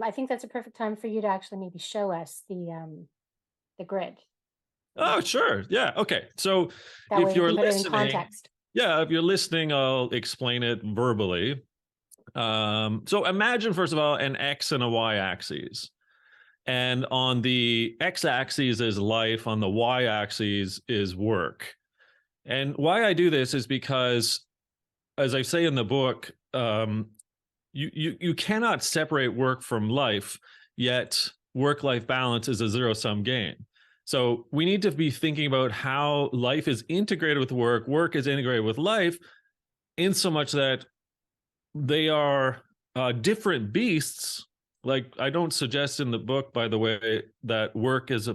I think that's a perfect time for you to actually maybe show us the grid. Oh, sure. Yeah. Okay. So That way if we you're can put it in listening, context. yeah, if you're listening, I'll explain it verbally. So imagine, first of all, an X and a Y axis. And on the X axis is life, on the Y axis is work. And why I do this is because, as I say in the book, you cannot separate work from life, yet work-life balance is a zero-sum game. So we need to be thinking about how life is integrated with work, work is integrated with life, in so much that they are different beasts. Like, I don't suggest in the book, by the way, that work is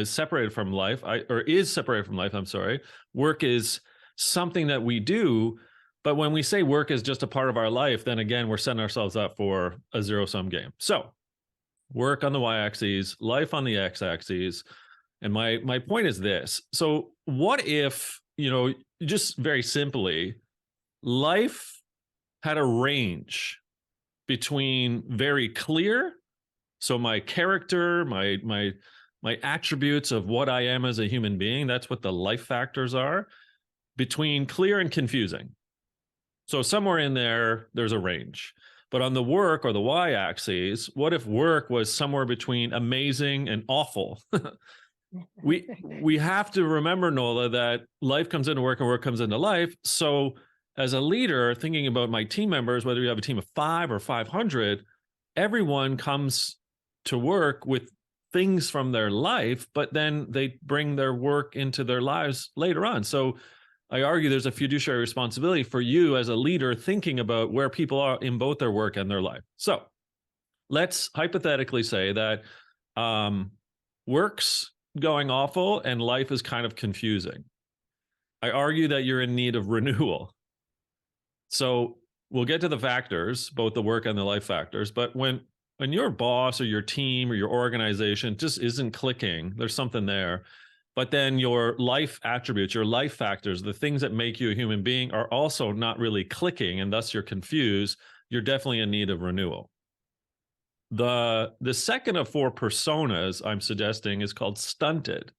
separated from life, or is separated from life. I'm sorry. Work is something that we do, but when we say work is just a part of our life, then again, we're setting ourselves up for a zero-sum game. So, work on the y-axis, life on the x-axis, and my point is this. So, what if, just very simply, life had a range between very clear, so my character, my attributes of what I am as a human being, that's what the life factors are, between clear and confusing. So somewhere in there's a range. But on the work or the y-axis, what if work was somewhere between amazing and awful? we have to remember, Nola, that life comes into work and work comes into life. So as a leader, thinking about my team members, whether you have a team of 5 or 500, everyone comes to work with things from their life, but then they bring their work into their lives later on. So I argue there's a fiduciary responsibility for you as a leader thinking about where people are in both their work and their life. So let's hypothetically say that work's going awful and life is kind of confusing. I argue that you're in need of renewal. So we'll get to the factors, both the work and the life factors, but when your boss or your team or your organization just isn't clicking, there's something there. But then your life attributes, your life factors, the things that make you a human being are also not really clicking, and thus you're confused. You're definitely in need of renewal. The second of 4 personas I'm suggesting is called stunted.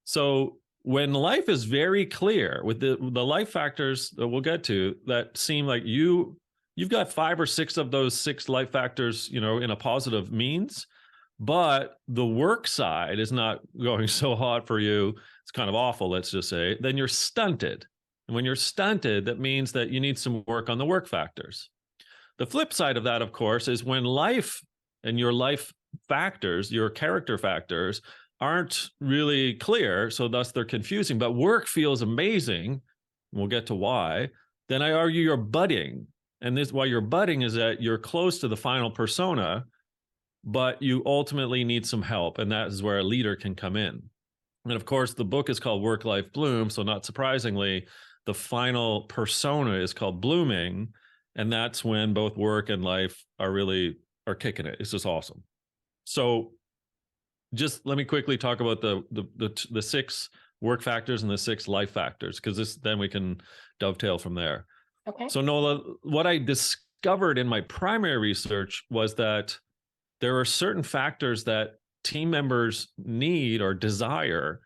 So when life is very clear with the life factors that we'll get to that seem like you've got 5 or 6 of those 6 life factors, in a positive means, but the work side is not going so hot for you, it's kind of awful, let's just say, then you're stunted. And when you're stunted, that means that you need some work on the work factors. The flip side of that, of course, is when life and your life factors, your character factors, aren't really clear, so thus they're confusing, but work feels amazing, we'll get to why, then I argue you're budding. And this why you're budding is that you're close to the final persona, but you ultimately need some help, and that is where a leader can come in. And of course, the book is called Work Life Bloom, so not surprisingly, the final persona is called blooming, and that's when both work and life are kicking it. It's just awesome. So just let me quickly talk about the 6 work factors and the 6 life factors, because then we can dovetail from there. Okay. So Nola, what I discovered in my primary research was that there are certain factors that team members need or desire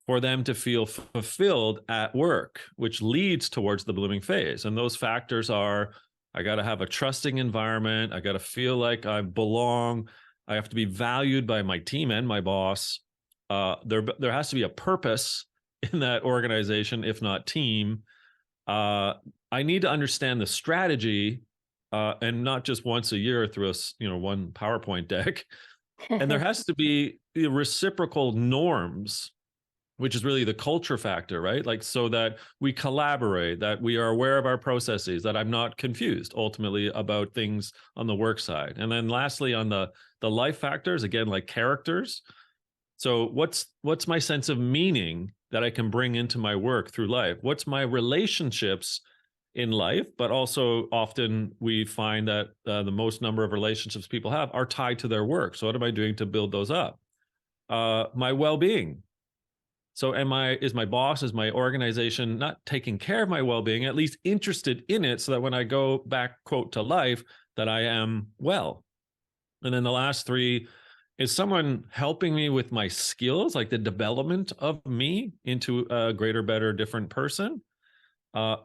for them to feel fulfilled at work, which leads towards the blooming phase. And those factors are, I got to have a trusting environment. I got to feel like I belong. I have to be valued by my team and my boss. There has to be a purpose in that organization, if not team. I need to understand the strategy, and not just once a year through one PowerPoint deck. And there has to be reciprocal norms, which is really the culture factor, right? Like, so that we collaborate, that we are aware of our processes, that I'm not confused ultimately about things on the work side. And then lastly, on the life factors, again, like characters. So what's my sense of meaning that I can bring into my work through life? What's my relationships in life? But also often we find that the most number of relationships people have are tied to their work. So what am I doing to build those up? My well-being. So is my boss, is my organization not taking care of my well-being, at least interested in it, so that when I go back, quote, to life, that I am well? And then the last three is someone helping me with my skills, like the development of me into a greater, better, different person.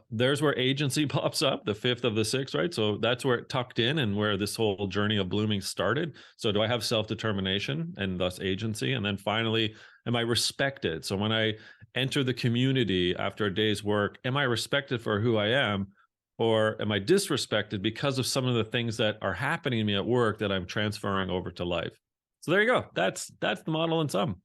There's where agency pops up, the fifth of the six, right? So that's where it tucked in and where this whole journey of blooming started. So do I have self-determination and thus agency? And then finally, am I respected? So when I enter the community after a day's work, am I respected for who I am? Or am I disrespected because of some of the things that are happening to me at work that I'm transferring over to life? So there you go. That's the model in sum.